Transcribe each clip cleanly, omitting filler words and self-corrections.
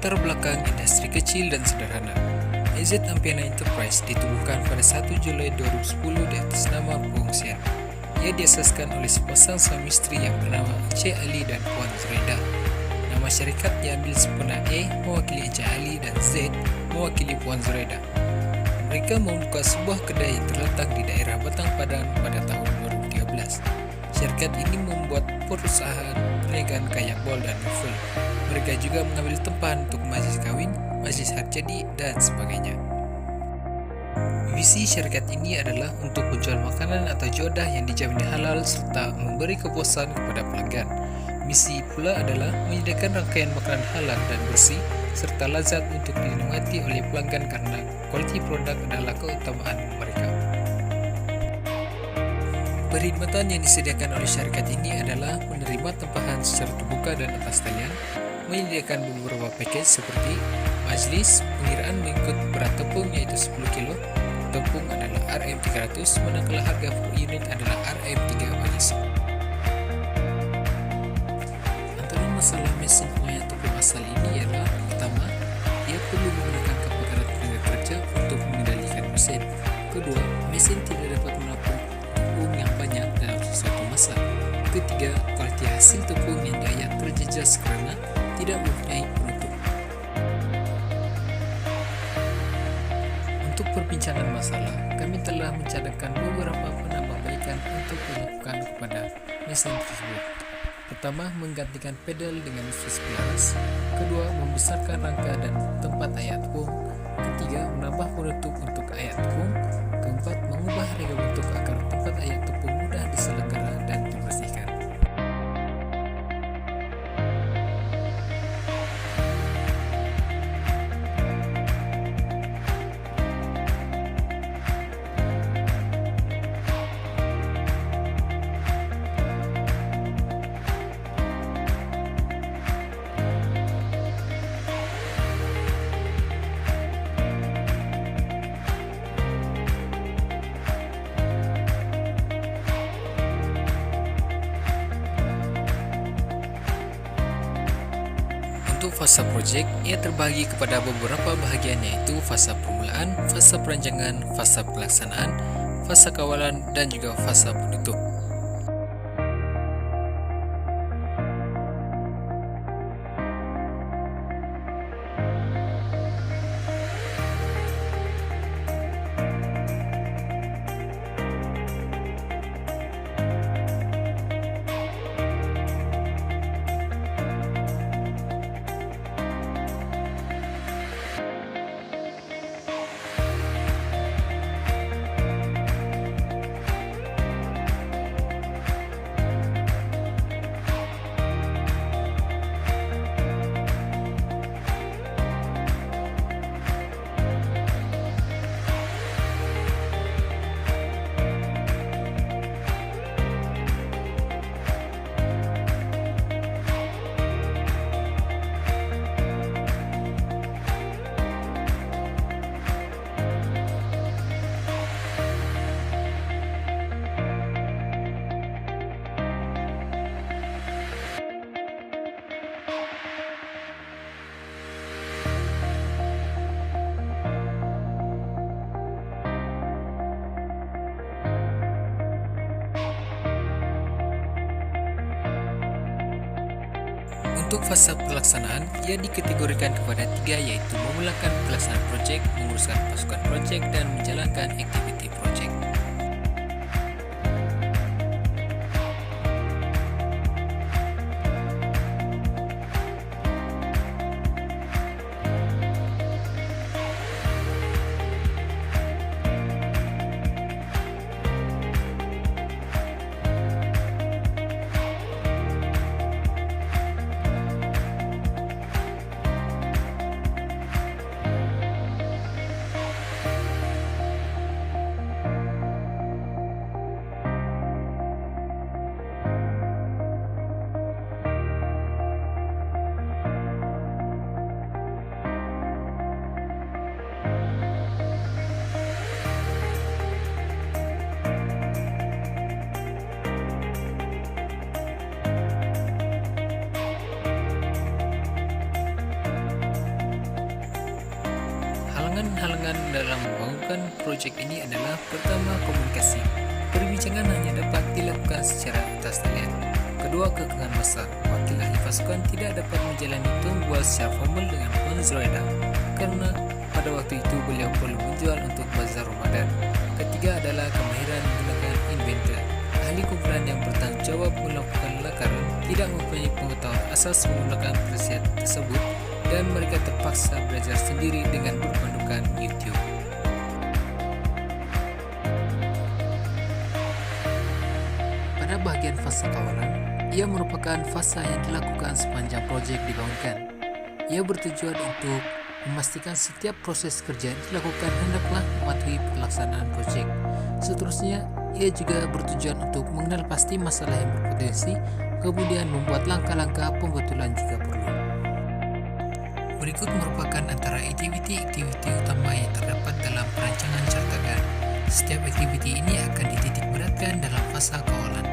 Latar belakang industri kecil dan sederhana. AZ Ampiana Enterprise ditubuhkan pada 1 Julai 2010 di atas nama pengungsian. Ia diasaskan oleh sepasang suami istri yang bernama Encik Ali dan Puan Zureda. Nama syarikat diambil sempena A mewakili Encik Ali dan Z mewakili Puan Zureda. Mereka membuka sebuah kedai yang terletak di daerah Batang Padang pada tahun 2013. Syarikat ini membuat perusahaan perniagaan kayak bol dan novel. Mereka juga mengambil tempahan untuk majlis kawin, majlis harjadi, dan sebagainya. Visi syarikat ini adalah untuk menjual makanan atau jodah yang dijamin halal serta memberi kepuasan kepada pelanggan. Misi pula adalah menyediakan rangkaian makanan halal dan bersih serta lazat untuk dinikmati oleh pelanggan karena kualiti produk adalah keutamaan mereka. Perkhidmatan yang disediakan oleh syarikat ini adalah menerima tempahan secara terbuka dan atas talian, menyediakan beberapa package seperti majlis, pengiraan mengikut berat tepung yaitu 10 kg, tepung adalah RM300, manakala harga per unit adalah RM3 bagi Antara masalah mesin pengayat tepung asal ini ialah pertama, ia perlu menggunakan kepakaran tenaga kerja untuk mengendalikan mesin. Kedua, mesin tidak dapat menampung tepung yang banyak dalam sesuatu masa. Ketiga, kualiti hasil tepung yang diayat terjejas kerana tidak mempunyai penutup. Untuk perbincangan masalah, kami telah mencadangkan beberapa penambahbaikan untuk dilakukan kepada mesin tersebut. Pertama, menggantikan pedal dengan sus pelaras. Kedua, membesarkan rangka dan tempat ayat tepung. Ketiga, menambah penutup untuk ayat tepung. Keempat, mengubah rega bentuk agar tempat ayat tepung mudah diselenggara dan dibersihkan. Untuk fasa projek, ia terbahagi kepada beberapa bahagian yaitu fasa permulaan, fasa perancangan, fasa pelaksanaan, fasa kawalan, dan juga fasa penutup. Untuk fasa pelaksanaan, ia dikategorikan kepada 3 yaitu memulakan pelaksanaan projek, menguruskan pasukan projek, dan menjalankan aktiviti projek. tantangan dalam membangunkan proyek ini adalah pertama, komunikasi. Perbincangan hanya dapat dilakukan secara atas talian. Kedua, kekangan besar. Wakil ahli pasukan tidak dapat menjalani tumbual secara formal dengan Puan Zuraida karena pada waktu itu beliau perlu menjual untuk bazar Ramadan. Ketiga adalah kemahiran menggunakan inventor. Ahli kumpulan yang bertanggung jawab melakukan lakaran tidak mempunyai pengetahuan asas menggunakan preset tersebut dan mereka terpaksa belajar sendiri dengan berpandukan YouTube. Pada bagian fase kawalan, ia merupakan fase yang dilakukan sepanjang proyek dibangunkan. Ia bertujuan untuk memastikan setiap proses kerja yang dilakukan hendaklah mematuhi pelaksanaan proyek. Seterusnya, ia juga bertujuan untuk mengenal pasti masalah yang berpotensi, kemudian membuat langkah-langkah pembetulan jika perlu. Berikut merupakan antara aktiviti-aktiviti utama yang terdapat dalam perancangan cartagan. Setiap aktiviti ini akan dititik beratkan dalam fasa kawalan.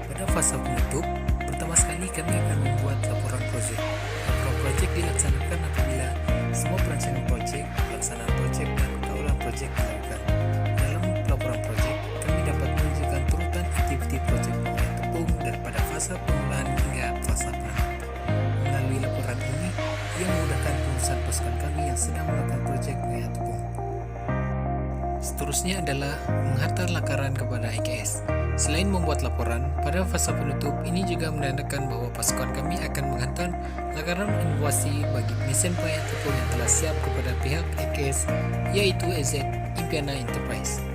Pada fase penutup, pertama sekali kami akan membuat laporan proyek. Laporan proyek dilaksanakan apabila semua perancangan proyek, pelaksanaan proyek, dan kawalan proyek dilakukan. Dalam laporan proyek, kami dapat menunjukkan turutan aktiviti proyek pemilihan tepung daripada fasa pemulahan hingga fasa penutup. Melalui laporan ini, ia memudahkan pengurusan pasukan kami yang sedang melakukan proyek pemilihan tepung. Seterusnya adalah menghantar lakaran kepada IKS. Selain membuat laporan, pada fase penutup ini juga menandakan bahwa pasukan kami akan menghantar lakaran inovasi bagi mesin pemilihan tepung yang telah siap kepada pihak IKS, yaitu EZ Impiana Enterprise.